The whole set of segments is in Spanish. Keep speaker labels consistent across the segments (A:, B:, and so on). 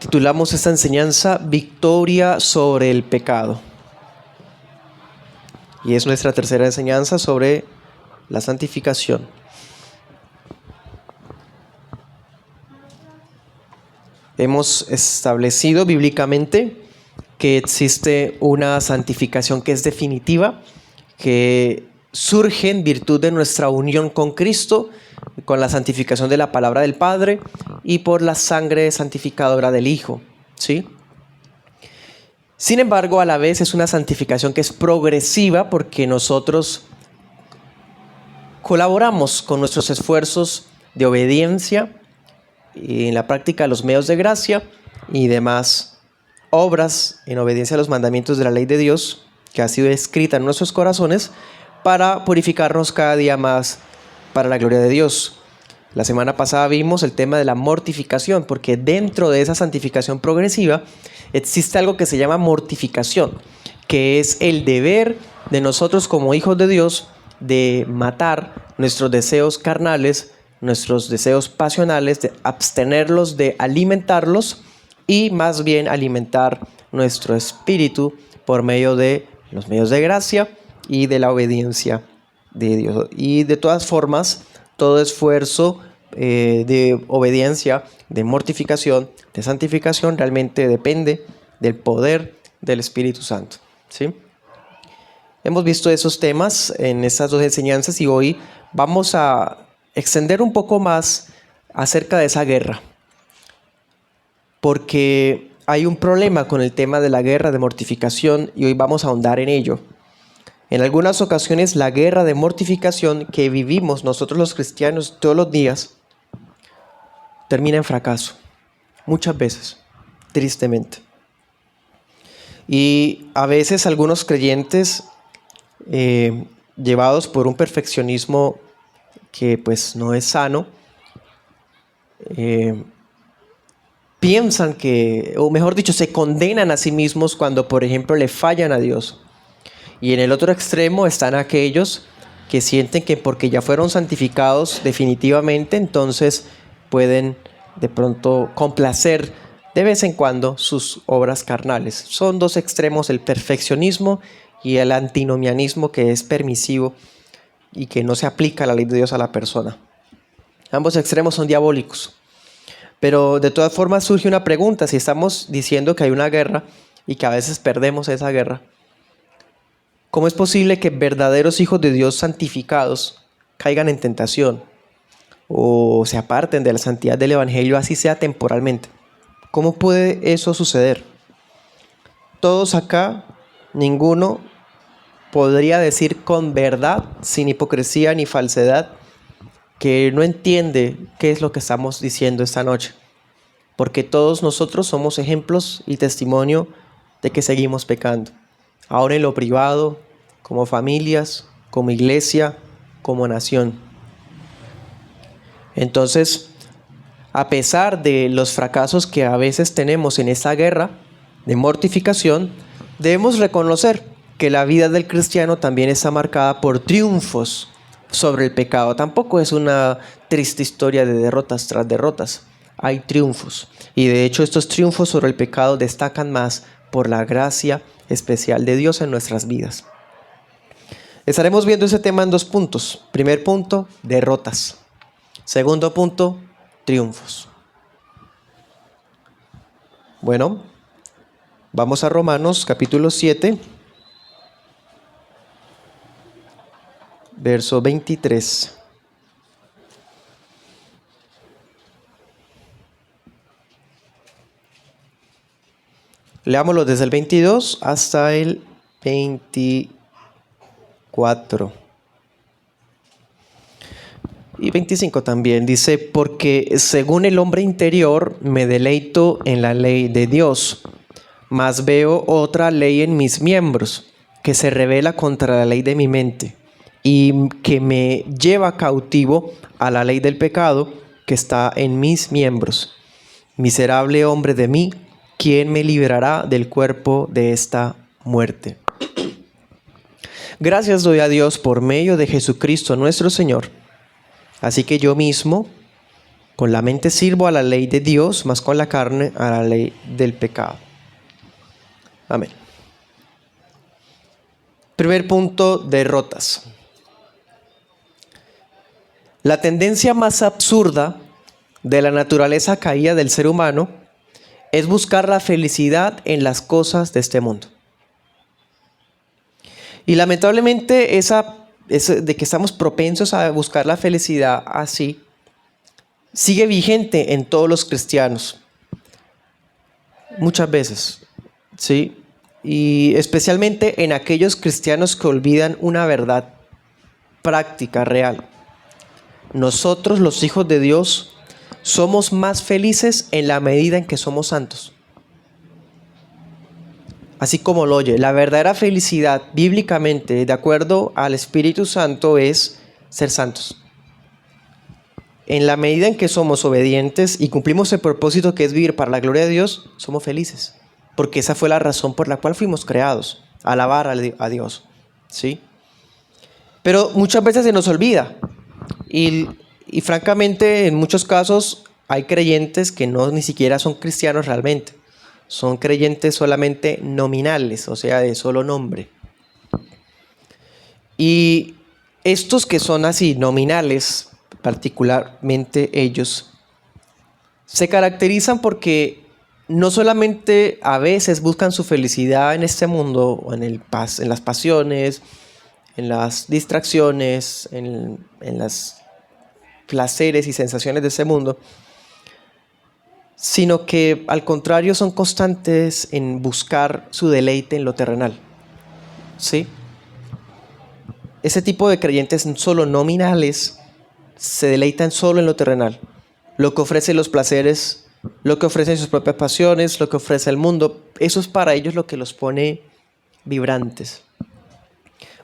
A: Titulamos esta enseñanza Victoria sobre el pecado. Y es nuestra tercera enseñanza sobre la santificación. Hemos establecido bíblicamente que existe una santificación que es definitiva, que surge en virtud de nuestra unión con Cristo, con la santificación de la palabra del Padre y por la sangre santificadora del Hijo, ¿sí? Sin embargo, a la vez es una santificación que es progresiva porque nosotros colaboramos con nuestros esfuerzos de obediencia y en la práctica los medios de gracia y demás obras en obediencia a los mandamientos de la ley de Dios que ha sido escrita en nuestros corazones para purificarnos cada día más para la gloria de Dios. La semana pasada vimos el tema de la mortificación, porque dentro de esa santificación progresiva existe algo que se llama mortificación, que es el deber de nosotros como hijos de Dios de matar nuestros deseos carnales, nuestros deseos pasionales, de abstenerlos de alimentarlos y más bien alimentar nuestro espíritu por medio de los medios de gracia y de la obediencia de Dios. Y de todas formas, todo esfuerzo de obediencia, de mortificación, de santificación realmente depende del poder del Espíritu Santo, ¿sí? Hemos visto esos temas en estas dos enseñanzas y hoy vamos a extender un poco más acerca de esa guerra, porque hay un problema con el tema de la guerra de mortificación y hoy vamos a ahondar en ello. En algunas ocasiones la guerra de mortificación que vivimos nosotros los cristianos todos los días termina en fracaso, muchas veces, tristemente. Y a veces algunos creyentes, llevados por un perfeccionismo que pues no es sano, piensan que, o mejor dicho, se condenan a sí mismos cuando, por ejemplo, le fallan a Dios. Y en el otro extremo están aquellos que sienten que porque ya fueron santificados definitivamente, entonces pueden de pronto complacer de vez en cuando sus obras carnales. Son dos extremos, el perfeccionismo y el antinomianismo, que es permisivo y que no se aplica la ley de Dios a la persona. Ambos extremos son diabólicos. Pero de todas formas surge una pregunta: si estamos diciendo que hay una guerra y que a veces perdemos esa guerra, ¿cómo es posible que verdaderos hijos de Dios santificados caigan en tentación o se aparten de la santidad del Evangelio, así sea temporalmente? ¿Cómo puede eso suceder? Todos acá, ninguno podría decir con verdad, sin hipocresía ni falsedad, que no entiende qué es lo que estamos diciendo esta noche, porque todos nosotros somos ejemplos y testimonio de que seguimos pecando, ahora en lo privado, como familias, como iglesia, como nación. Entonces, a pesar de los fracasos que a veces tenemos en esta guerra de mortificación, debemos reconocer que la vida del cristiano también está marcada por triunfos sobre el pecado. Tampoco es una triste historia de derrotas tras derrotas. Hay triunfos. Y de hecho estos triunfos sobre el pecado destacan más por la gracia especial de Dios en nuestras vidas. Estaremos viendo ese tema en dos puntos. Primer punto, derrotas. Segundo punto, triunfos. Bueno, vamos a Romanos capítulo 7, verso 23. Leámoslo desde el 22 hasta el 24. Y 25 también dice: porque según el hombre interior me deleito en la ley de Dios, mas veo otra ley en mis miembros, que se rebela contra la ley de mi mente, y que me lleva cautivo a la ley del pecado que está en mis miembros. Miserable hombre de mí, ¿quién me librará del cuerpo de esta muerte? Gracias doy a Dios por medio de Jesucristo nuestro Señor. Así que yo mismo, Con la mente sirvo a la ley de Dios, mas con la carne a la ley del pecado. Amén. Primer punto, derrotas. La tendencia más absurda de la naturaleza caída del ser humano es buscar la felicidad en las cosas de este mundo. Y lamentablemente esa de que estamos propensos a buscar la felicidad así, sigue vigente en todos los cristianos. Muchas veces, ¿sí? Y especialmente en aquellos cristianos que olvidan una verdad práctica, real. Nosotros, los hijos de Dios, somos más felices en la medida en que somos santos. Así como lo oye, la verdadera felicidad bíblicamente, de acuerdo al Espíritu Santo, es ser santos. En la medida en que somos obedientes y cumplimos el propósito que es vivir para la gloria de Dios, somos felices. Porque esa fue la razón por la cual fuimos creados, alabar a Dios, ¿sí? Pero muchas veces se nos olvida. Y francamente, en muchos casos hay creyentes que no ni siquiera son cristianos realmente. Son creyentes solamente nominales, o sea, de solo nombre. Y estos que son así, nominales, particularmente ellos, se caracterizan porque no solamente a veces buscan su felicidad en este mundo, o en las pasiones, en las distracciones, en las placeres y sensaciones de ese mundo, sino que al contrario son constantes en buscar su deleite en lo terrenal. ¿Sí? Ese tipo de creyentes solo nominales se deleitan solo en lo terrenal, lo que ofrece los placeres, lo que ofrecen sus propias pasiones, lo que ofrece el mundo. Eso es para ellos lo que los pone vibrantes.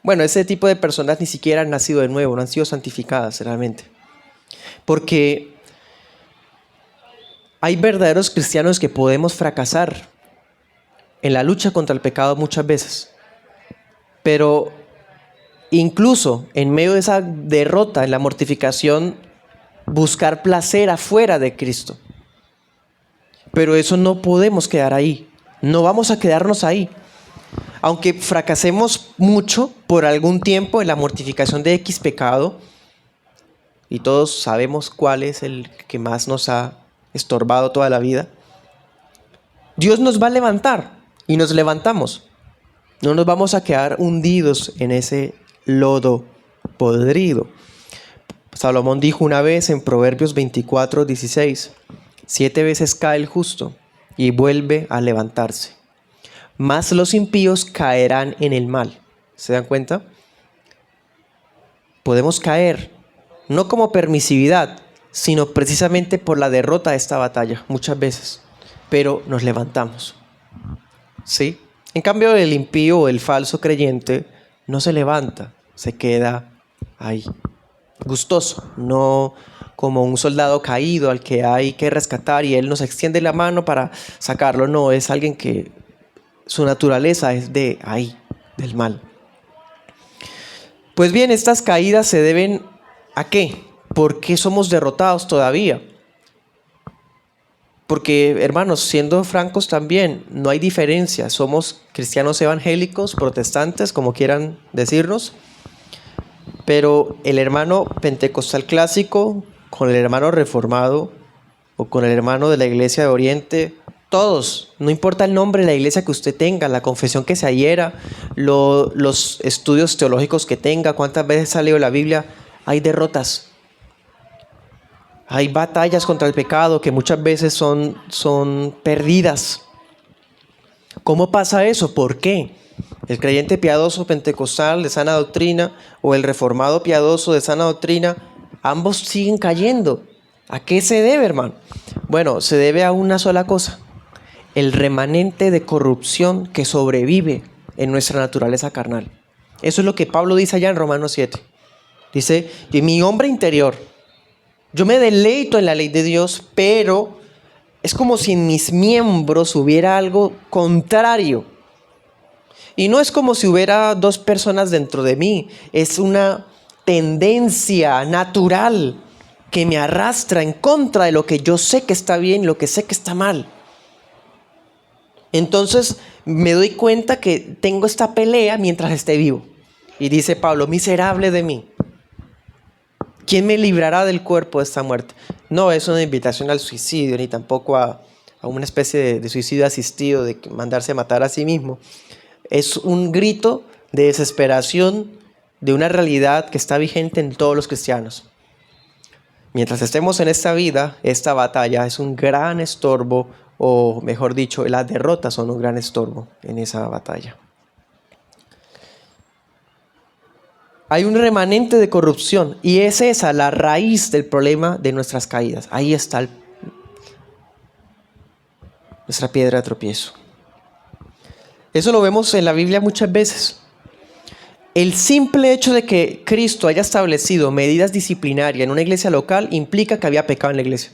A: Bueno, ese tipo de personas ni siquiera han nacido de nuevo, no han sido santificadas realmente. Porque hay verdaderos cristianos que podemos fracasar en la lucha contra el pecado muchas veces. Pero incluso en medio de esa derrota, en la mortificación, buscar placer afuera de Cristo. Pero eso no podemos quedar ahí. No vamos a quedarnos ahí. Aunque fracasemos mucho por algún tiempo en la mortificación de X pecado, y todos sabemos cuál es el que más nos ha estorbado toda la vida, Dios nos va a levantar y nos levantamos. No nos vamos a quedar hundidos en ese lodo podrido. Salomón dijo una vez en Proverbios 24:16, 7 veces cae el justo y vuelve a levantarse, mas los impíos caerán en el mal. ¿Se dan cuenta? Podemos caer, no como permisividad, sino precisamente por la derrota de esta batalla, muchas veces, pero nos levantamos, ¿sí? En cambio, el impío o el falso creyente no se levanta, se queda ahí, gustoso, no como un soldado caído al que hay que rescatar y él nos extiende la mano para sacarlo. No, es alguien que su naturaleza es de ahí, del mal. Pues bien, estas caídas se deben ¿a qué? ¿Por qué somos derrotados todavía? Porque, hermanos, siendo francos también, no hay diferencia. Somos cristianos evangélicos, protestantes, como quieran decirnos. Pero el hermano pentecostal clásico, con el hermano reformado, o con el hermano de la iglesia de Oriente, todos, no importa el nombre de la iglesia que usted tenga, la confesión que se adhiera, los estudios teológicos que tenga, cuántas veces ha leído la Biblia, hay derrotas. Hay batallas contra el pecado que muchas veces son perdidas. ¿Cómo pasa eso? ¿Por qué? El creyente piadoso pentecostal de sana doctrina o el reformado piadoso de sana doctrina, ambos siguen cayendo. ¿A qué se debe, hermano? Bueno, se debe a una sola cosa: el remanente de corrupción que sobrevive en nuestra naturaleza carnal. Eso es lo que Pablo dice allá en Romanos 7. Dice, que mi hombre interior, yo me deleito en la ley de Dios, pero es como si en mis miembros hubiera algo contrario. Y no es como si hubiera dos personas dentro de mí, es una tendencia natural que me arrastra en contra de lo que yo sé que está bien y lo que sé que está mal. Entonces me doy cuenta que tengo esta pelea mientras esté vivo. Y dice Pablo, miserable de mí. ¿Quién me librará del cuerpo de esta muerte? No es una invitación al suicidio, ni tampoco a una especie de suicidio asistido, de mandarse a matar a sí mismo. Es un grito de desesperación de una realidad que está vigente en todos los cristianos. Mientras estemos en esta vida, esta batalla es un gran estorbo, o mejor dicho, las derrotas son un gran estorbo en esa batalla. Hay un remanente de corrupción y es esa la raíz del problema de nuestras caídas. Ahí está nuestra piedra de tropiezo. Eso lo vemos en la Biblia muchas veces. El simple hecho de que Cristo haya establecido medidas disciplinarias en una iglesia local implica que había pecado en la iglesia.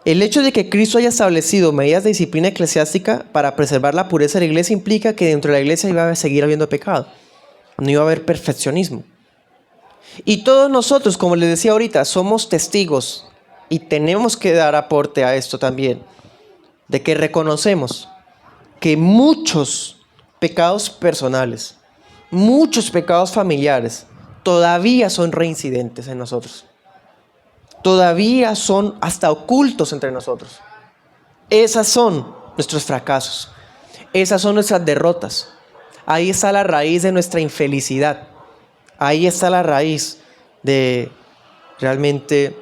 A: El hecho de que Cristo haya establecido medidas de disciplina eclesiástica para preservar la pureza de la iglesia implica que dentro de la iglesia iba a seguir habiendo pecado. No iba a haber perfeccionismo. Y todos nosotros, como les decía ahorita, somos testigos y tenemos que dar aporte a esto también, de que reconocemos que muchos pecados personales, muchos pecados familiares, todavía son reincidentes en nosotros. Todavía son hasta ocultos entre nosotros. Esas son nuestros fracasos. Esas son nuestras derrotas. Ahí está la raíz de nuestra infelicidad. Ahí está la raíz de realmente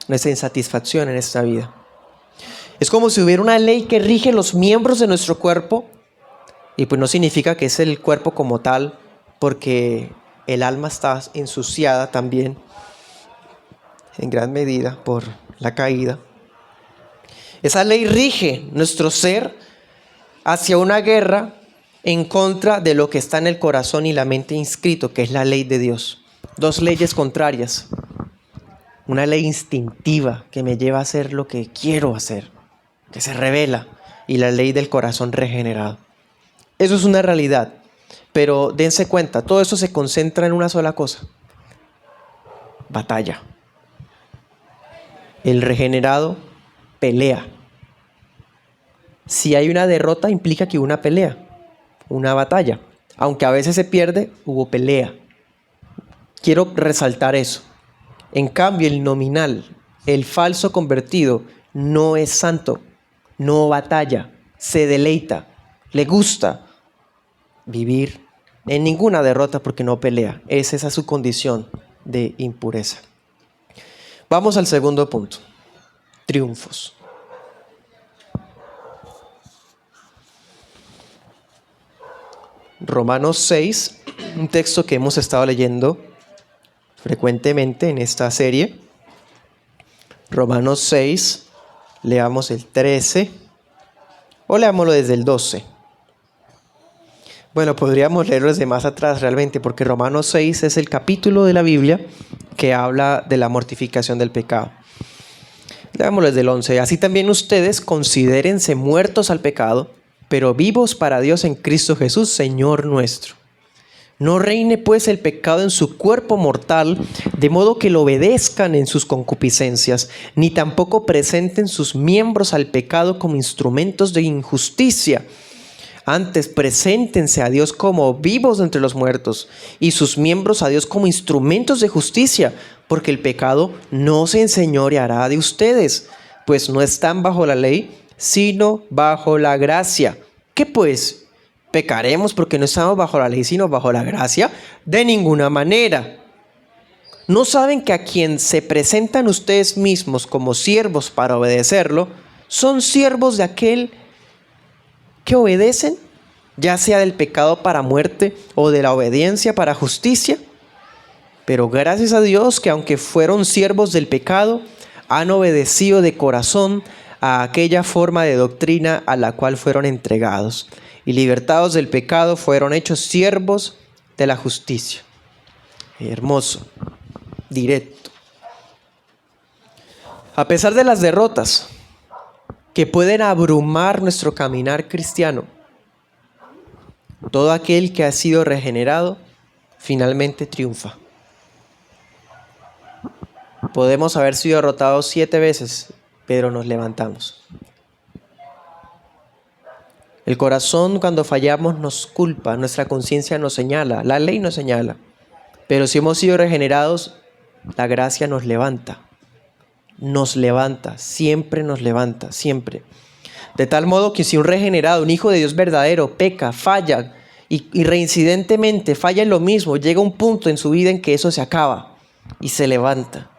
A: nuestra insatisfacción en esta vida. Es como si hubiera una ley que rige los miembros de nuestro cuerpo, y pues no significa que es el cuerpo como tal, porque el alma está ensuciada también en gran medida por la caída. Esa ley rige nuestro ser hacia una guerra en contra de lo que está en el corazón y la mente inscrito, que es la ley de Dios. Dos leyes contrarias. Una ley instintiva que me lleva a hacer lo que quiero hacer, que se revela, y la ley del corazón regenerado. Eso es una realidad, pero dense cuenta, todo eso se concentra en una sola cosa: batalla. El regenerado pelea. Si hay una derrota, implica que hubo una pelea, una batalla. Aunque a veces se pierde, hubo pelea. Quiero resaltar eso. En cambio, el nominal, el falso convertido, no es santo, no batalla, se deleita, le gusta vivir en ninguna derrota porque no pelea. Es esa su condición de impureza. Vamos al segundo punto: triunfos. Romanos 6, un texto que hemos estado leyendo frecuentemente en esta serie. Romanos 6, leamos el 13 o leámoslo desde el 12. Bueno, podríamos leerlo desde más atrás realmente, porque Romanos 6 es el capítulo de la Biblia que habla de la mortificación del pecado. Leámoslo desde el 11. Así también ustedes considérense muertos al pecado, pero vivos para Dios en Cristo Jesús, Señor nuestro. No reine pues el pecado en su cuerpo mortal, de modo que lo obedezcan en sus concupiscencias, ni tampoco presenten sus miembros al pecado como instrumentos de injusticia. Antes, preséntense a Dios como vivos entre los muertos y sus miembros a Dios como instrumentos de justicia, porque el pecado no se enseñoreará de ustedes, pues no están bajo la ley, sino bajo la gracia. ¿Qué pues? ¿Pecaremos porque no estamos bajo la ley, sino bajo la gracia? De ninguna manera. ¿No saben que a quien se presentan ustedes mismos como siervos para obedecerlo, son siervos de aquel que obedecen, ya sea del pecado para muerte o de la obediencia para justicia? Pero gracias a Dios que aunque fueron siervos del pecado, han obedecido de corazón a aquella forma de doctrina a la cual fueron entregados, y libertados del pecado fueron hechos siervos de la justicia. Hermoso, directo. A pesar de las derrotas que pueden abrumar nuestro caminar cristiano, todo aquel que ha sido regenerado finalmente triunfa. Podemos haber sido derrotados 7 veces, pero nos levantamos. El corazón cuando fallamos nos culpa, nuestra conciencia nos señala, la ley nos señala. Pero si hemos sido regenerados, la gracia nos levanta, siempre nos levanta, siempre. De tal modo que si un regenerado, un hijo de Dios verdadero, peca, falla y reincidentemente falla en lo mismo, llega un punto en su vida en que eso se acaba y se levanta,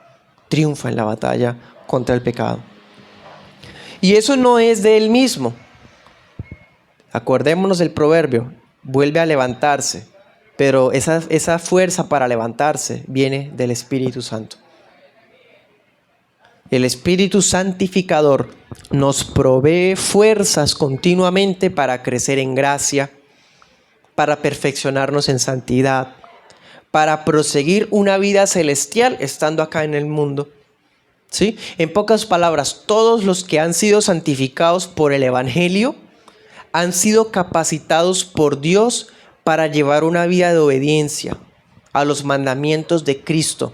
A: triunfa en la batalla contra el pecado. Y eso no es de él mismo. Acordémonos del proverbio, vuelve a levantarse, pero esa fuerza para levantarse viene del Espíritu Santo. El Espíritu Santificador nos provee fuerzas continuamente para crecer en gracia, para perfeccionarnos en santidad, para proseguir una vida celestial estando acá en el mundo. ¿Sí? En pocas palabras, todos los que han sido santificados por el Evangelio han sido capacitados por Dios para llevar una vida de obediencia a los mandamientos de Cristo.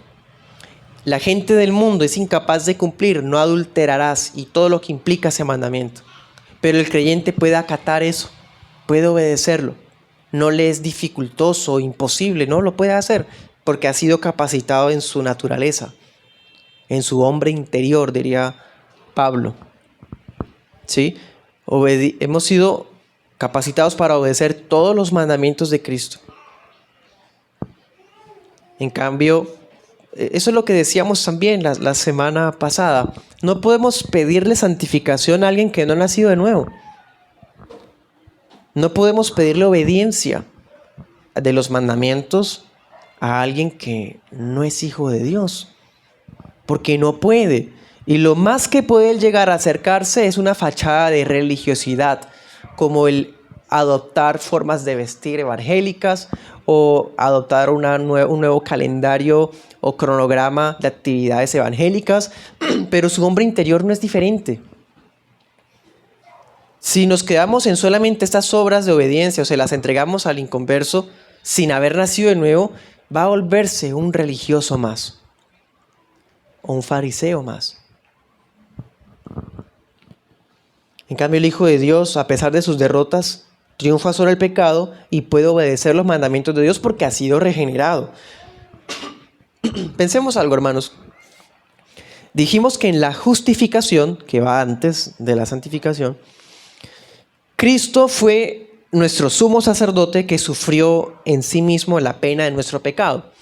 A: La gente del mundo es incapaz de cumplir, no adulterarás y todo lo que implica ese mandamiento. Pero el creyente puede acatar eso, puede obedecerlo. No le es dificultoso o imposible, no lo puede hacer porque ha sido capacitado en su naturaleza, en su hombre interior, diría Pablo. ¿Sí? Hemos sido capacitados para obedecer todos los mandamientos de Cristo. En cambio, eso es lo que decíamos también la semana pasada. No podemos pedirle santificación a alguien que no ha nacido de nuevo. No podemos pedirle obediencia de los mandamientos a alguien que no es hijo de Dios. Porque no puede. Y lo más que puede llegar a acercarse es una fachada de religiosidad, como el adoptar formas de vestir evangélicas o adoptar un nuevo calendario o cronograma de actividades evangélicas, pero su hombre interior no es diferente. Si nos quedamos en solamente estas obras de obediencia o se las entregamos al inconverso sin haber nacido de nuevo, va a volverse un religioso más o un fariseo más. En cambio, el Hijo de Dios, a pesar de sus derrotas, triunfa sobre el pecado y puede obedecer los mandamientos de Dios porque ha sido regenerado. Pensemos algo, hermanos. Dijimos que en la justificación, que va antes de la santificación, Cristo fue nuestro sumo sacerdote que sufrió en sí mismo la pena de nuestro pecado.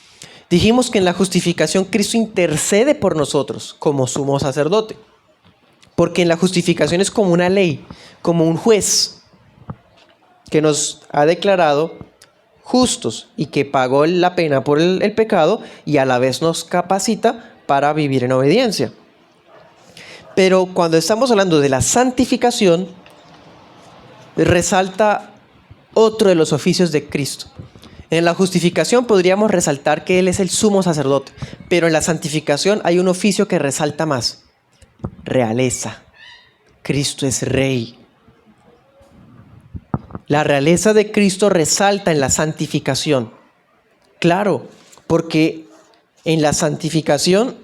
A: Dijimos que en la justificación Cristo intercede por nosotros como sumo sacerdote. Porque en la justificación es como una ley, como un juez que nos ha declarado justos y que pagó la pena por el pecado y a la vez nos capacita para vivir en obediencia. Pero cuando estamos hablando de la santificación, resalta otro de los oficios de Cristo. En la justificación podríamos resaltar que Él es el sumo sacerdote, pero en la santificación hay un oficio que resalta más. Realeza. Cristo es rey. La realeza de Cristo resalta en la santificación. Claro, porque en la santificación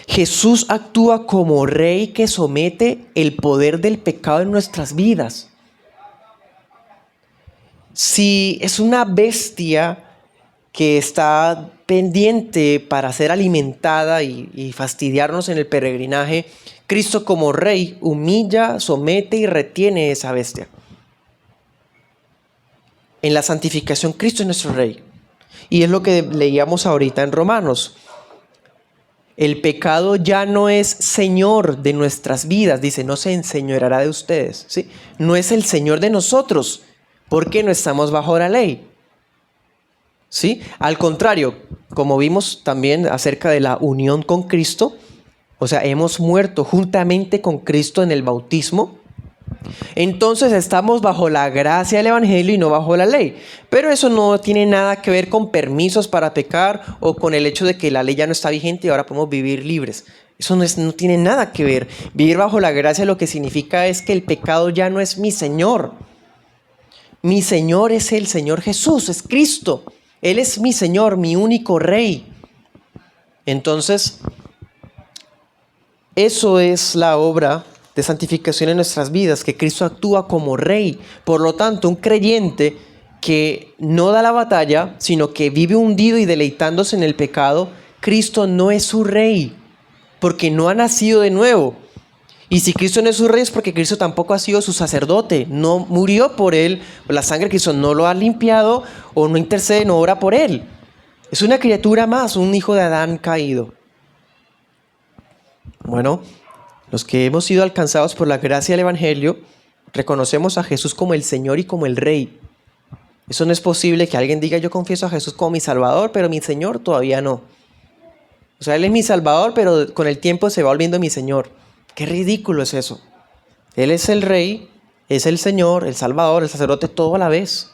A: Jesús actúa como rey que somete el poder del pecado en nuestras vidas. Si es una bestia que está pendiente para ser alimentada y fastidiarnos en el peregrinaje, Cristo como rey humilla, somete y retiene esa bestia. En la santificación Cristo es nuestro rey. Y es lo que leíamos ahorita en Romanos. El pecado ya no es señor de nuestras vidas, dice, no se enseñoreará de ustedes, ¿sí? No es el señor de nosotros, porque no estamos bajo la ley. ¿Sí? Al contrario, como vimos también acerca de la unión con Cristo, o sea, hemos muerto juntamente con Cristo en el bautismo, entonces estamos bajo la gracia del Evangelio y no bajo la ley. Pero eso no tiene nada que ver con permisos para pecar o con el hecho de que la ley ya no está vigente y ahora podemos vivir libres. Eso no tiene nada que ver. Vivir bajo la gracia lo que significa es que el pecado ya no es mi Señor. Mi Señor es el Señor Jesús, es Cristo. Él es mi Señor, mi único Rey. Entonces, eso es la obra de santificación en nuestras vidas, que Cristo actúa como Rey. Por lo tanto, un creyente que no da la batalla, sino que vive hundido y deleitándose en el pecado, Cristo no es su Rey, porque no ha nacido de nuevo. Y si Cristo no es su Rey, es porque Cristo tampoco ha sido su sacerdote. No murió por él, la sangre de Cristo no lo ha limpiado, o no intercede, no ora por él. Es una criatura más, un hijo de Adán caído. Bueno, los que hemos sido alcanzados por la gracia del Evangelio, reconocemos a Jesús como el Señor y como el Rey. Eso no es posible que alguien diga: yo confieso a Jesús como mi Salvador, pero mi Señor todavía no. O sea, Él es mi Salvador, pero con el tiempo se va volviendo mi Señor. Qué ridículo es eso. Él es el Rey, es el Señor, el Salvador, el sacerdote, todo a la vez.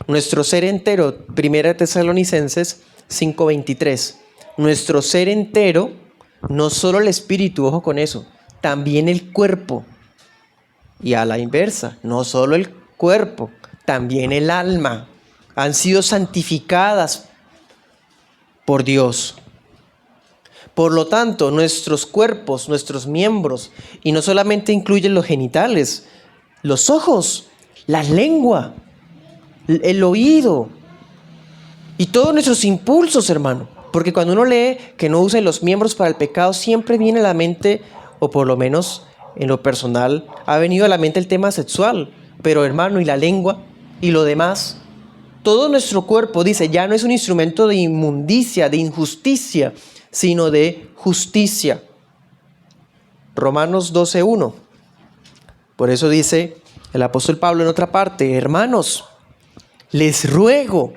A: Nuestro ser entero, 1 Tesalonicenses 5:23. Nuestro ser entero, no solo el espíritu, ojo con eso, también el cuerpo. Y a la inversa, no solo el cuerpo, también el alma, han sido santificadas por Dios. Por lo tanto, nuestros cuerpos, nuestros miembros, y no solamente incluyen los genitales, los ojos, la lengua, el oído y todos nuestros impulsos, hermano. Porque cuando uno lee que no use los miembros para el pecado, siempre viene a la mente, o por lo menos en lo personal, ha venido a la mente el tema sexual. Pero hermano, ¿y la lengua? ¿Y lo demás? Todo nuestro cuerpo, dice, ya no es un instrumento de inmundicia, de injusticia, sino de justicia. Romanos 12:1. Por eso dice el apóstol Pablo en otra parte: hermanos, les ruego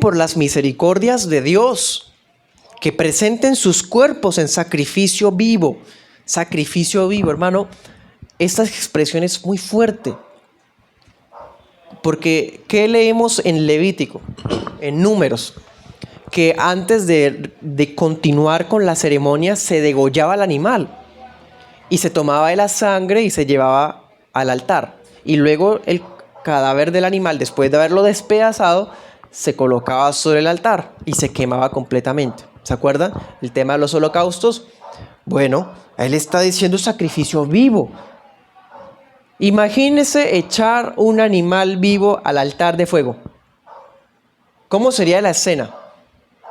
A: por las misericordias de Dios, que presenten sus cuerpos en sacrificio vivo. Sacrificio vivo, hermano, esta expresión es muy fuerte. Porque, ¿qué leemos en Levítico? En Números. Que antes de continuar con la ceremonia se degollaba el animal. Y se tomaba de la sangre y se llevaba al altar. Y luego el cadáver del animal, después de haberlo despedazado, se colocaba sobre el altar y se quemaba completamente. ¿Se acuerdan? El tema de los holocaustos. Bueno, él está diciendo sacrificio vivo. Imagínese echar un animal vivo al altar de fuego. ¿Cómo sería la escena?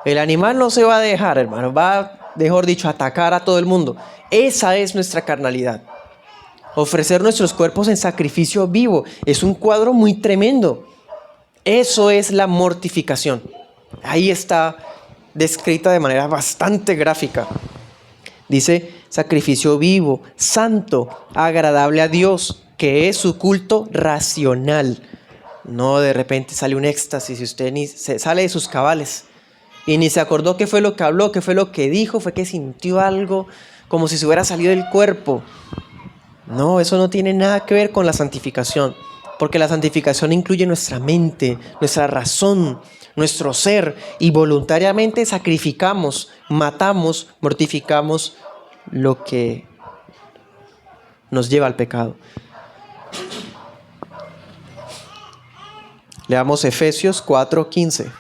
A: El animal no se va a dejar, hermano. Va, mejor dicho, a atacar a todo el mundo. Esa es nuestra carnalidad. Ofrecer nuestros cuerpos en sacrificio vivo. Es un cuadro muy tremendo. Eso es la mortificación. Ahí está descrita de manera bastante gráfica. Dice: sacrificio vivo, santo, agradable a Dios, que es su culto racional. No de repente sale un éxtasis y usted ni se sale de sus cabales y ni se acordó qué fue lo que habló, qué fue lo que dijo, fue que sintió algo como si se hubiera salido del cuerpo. No, eso no tiene nada que ver con la santificación, porque la santificación incluye nuestra mente, nuestra razón, nuestro ser, y voluntariamente sacrificamos, matamos, mortificamos lo que nos lleva al pecado. Leamos Efesios 4:15.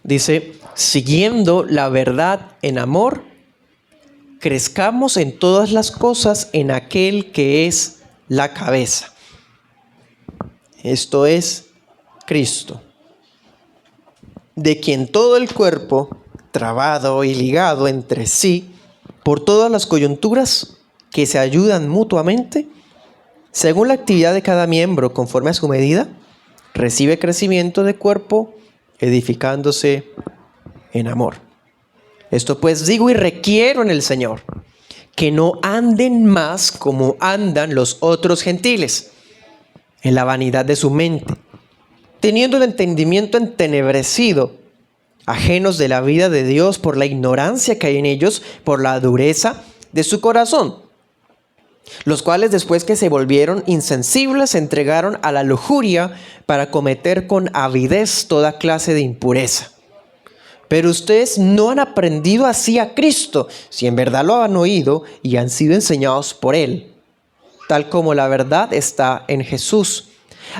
A: Dice: siguiendo la verdad en amor, crezcamos en todas las cosas en aquel que es la cabeza. Esto es Cristo, de quien todo el cuerpo, trabado y ligado entre sí por todas las coyunturas que se ayudan mutuamente, según la actividad de cada miembro conforme a su medida, recibe crecimiento de cuerpo, edificándose en amor. Esto pues digo y requiero en el Señor, que no anden más como andan los otros gentiles, en la vanidad de su mente, teniendo el entendimiento entenebrecido, ajenos de la vida de Dios por la ignorancia que hay en ellos, por la dureza de su corazón, los cuales después que se volvieron insensibles se entregaron a la lujuria para cometer con avidez toda clase de impureza. Pero ustedes no han aprendido así a Cristo, si en verdad lo han oído y han sido enseñados por Él, tal como la verdad está en Jesús,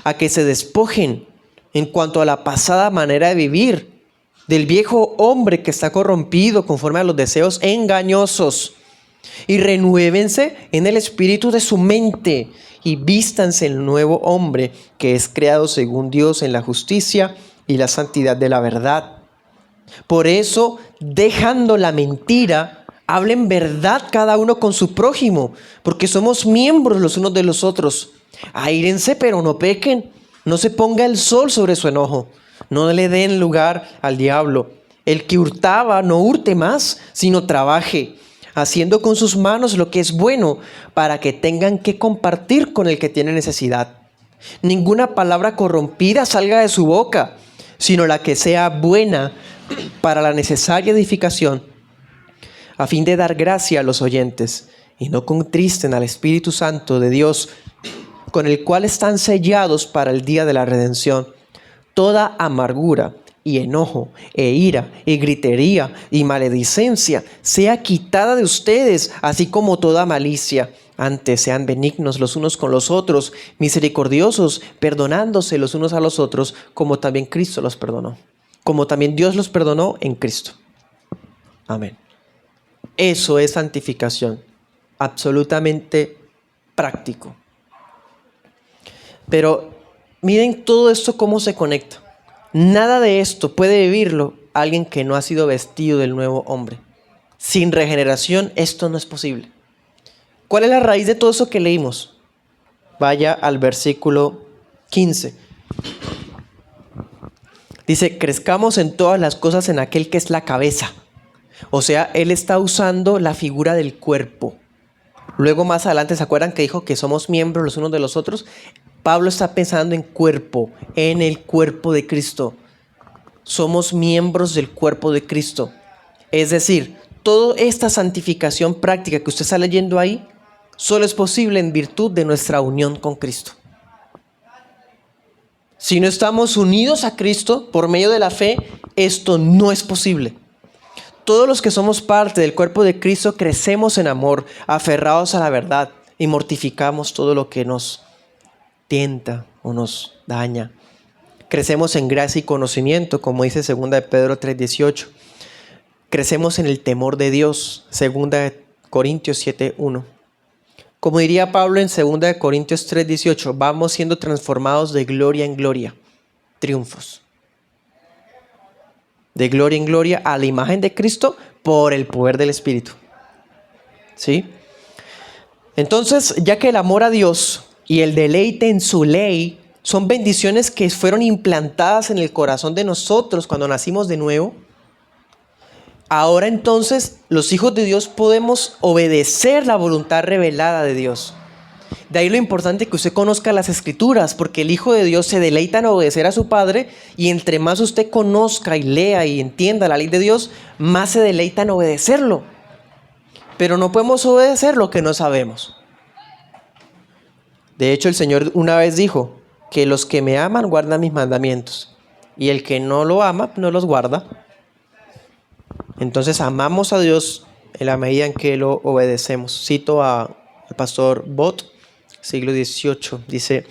A: a que se despojen en cuanto a la pasada manera de vivir, del viejo hombre que está corrompido conforme a los deseos engañosos, y renuévense en el espíritu de su mente, y vístanse el nuevo hombre que es creado según Dios en la justicia y la santidad de la verdad. Por eso, dejando la mentira, hablen verdad cada uno con su prójimo, porque somos miembros los unos de los otros. Aírense, pero no pequen. No se ponga el sol sobre su enojo. No le den lugar al diablo. El que hurtaba, no hurte más, sino trabaje, haciendo con sus manos lo que es bueno, para que tengan que compartir con el que tiene necesidad. Ninguna palabra corrompida salga de su boca, sino la que sea buena para la necesaria edificación, a fin de dar gracia a los oyentes, y no contristen al Espíritu Santo de Dios, con el cual están sellados para el día de la redención. Toda amargura y enojo e ira y gritería y maledicencia sea quitada de ustedes, así como toda malicia. Antes sean benignos los unos con los otros, misericordiosos, perdonándose los unos a los otros, como también Cristo los perdonó, como también Dios los perdonó en Cristo. Amén. Eso es santificación, absolutamente práctico. Pero miren todo esto cómo se conecta. Nada de esto puede vivirlo alguien que no ha sido vestido del nuevo hombre. Sin regeneración esto no es posible. ¿Cuál es la raíz de todo eso que leímos? Vaya al versículo 15. Dice, crezcamos en todas las cosas en aquel que es la cabeza. O sea, él está usando la figura del cuerpo. Luego más adelante, ¿se acuerdan que dijo que somos miembros los unos de los otros? Pablo está pensando en cuerpo, en el cuerpo de Cristo. Somos miembros del cuerpo de Cristo. Es decir, toda esta santificación práctica que usted está leyendo ahí, solo es posible en virtud de nuestra unión con Cristo. Si no estamos unidos a Cristo por medio de la fe, esto no es posible. Todos los que somos parte del cuerpo de Cristo crecemos en amor, aferrados a la verdad y mortificamos todo lo que nos tienta o nos daña. Crecemos en gracia y conocimiento, como dice 2 de Pedro 3:18. Crecemos en el temor de Dios, 2 de Corintios 7:1. Como diría Pablo en 2 de Corintios 3:18, vamos siendo transformados de gloria en gloria, triunfos. De gloria en gloria a la imagen de Cristo por el poder del Espíritu. ¿Sí? Entonces, ya que el amor a Dios y el deleite en su ley son bendiciones que fueron implantadas en el corazón de nosotros cuando nacimos de nuevo, ahora entonces los hijos de Dios podemos obedecer la voluntad revelada de Dios. De ahí lo importante que usted conozca las Escrituras, porque el Hijo de Dios se deleita en obedecer a su Padre, y entre más usted conozca y lea y entienda la ley de Dios, más se deleita en obedecerlo. Pero no podemos obedecer lo que no sabemos. De hecho, el Señor una vez dijo que los que me aman guardan mis mandamientos, y el que no lo ama no los guarda. Entonces amamos a Dios en la medida en que lo obedecemos. Cito al pastor Bott, siglo XVIII, dice: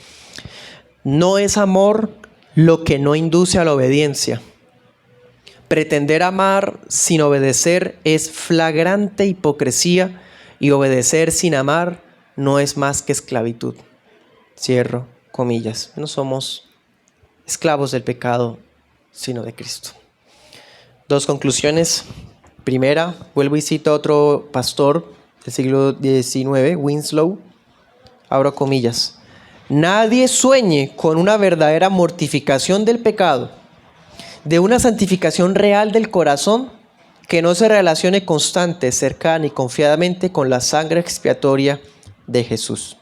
A: no es amor lo que no induce a la obediencia. Pretender amar sin obedecer es flagrante hipocresía, y obedecer sin amar no es más que esclavitud. Cierro comillas. No somos esclavos del pecado, sino de Cristo. Dos conclusiones. Primera, vuelvo y cito a otro pastor del siglo XIX, Winslow. Abro comillas. Nadie sueñe con una verdadera mortificación del pecado, de una santificación real del corazón que no se relacione constante, cercana y confiadamente con la sangre expiatoria de Jesús.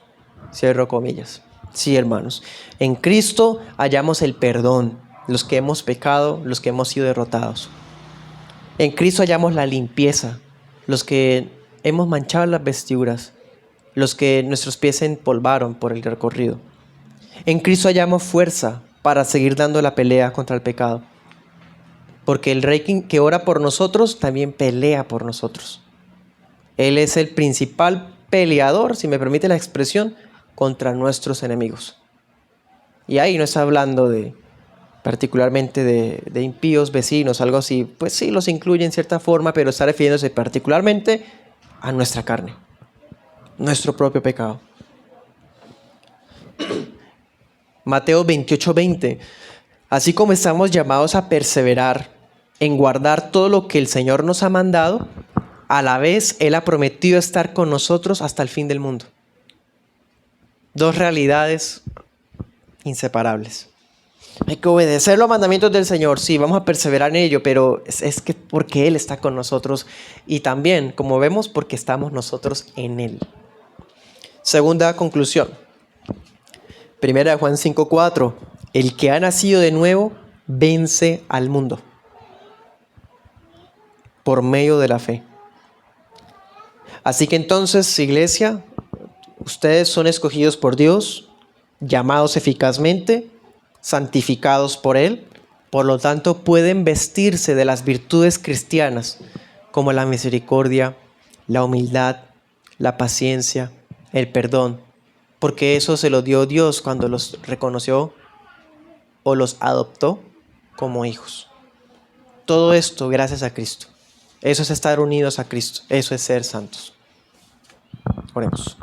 A: Cierro comillas. Sí, hermanos, en Cristo hallamos el perdón, los que hemos pecado, los que hemos sido derrotados. En Cristo hallamos la limpieza, los que hemos manchado las vestiduras, los que nuestros pies se empolvaron por el recorrido. En Cristo hallamos fuerza para seguir dando la pelea contra el pecado. porque el Rey que ora por nosotros también pelea por nosotros. Él es el principal peleador, si me permite la expresión, contra nuestros enemigos. Y ahí no está hablando particularmente de impíos, vecinos, algo así. Pues sí, los incluye en cierta forma, pero está refiriéndose particularmente a nuestra carne, nuestro propio pecado. Mateo 28:20. Así como estamos llamados a perseverar en guardar todo lo que el Señor nos ha mandado, a la vez Él ha prometido estar con nosotros hasta el fin del mundo. Dos realidades inseparables. Hay que obedecer los mandamientos del Señor, sí, vamos a perseverar en ello, pero es que porque Él está con nosotros y también, como vemos, porque estamos nosotros en Él. Segunda conclusión. Primera de Juan 5:4. El que ha nacido de nuevo vence al mundo por medio de la fe. Así que entonces, iglesia, ustedes son escogidos por Dios, llamados eficazmente, santificados por Él. Por lo tanto, pueden vestirse de las virtudes cristianas como la misericordia, la humildad, la paciencia, el perdón, porque eso se lo dio Dios cuando los reconoció o los adoptó como hijos. Todo esto gracias a Cristo. Eso es estar unidos a Cristo. Eso es ser santos. Oremos.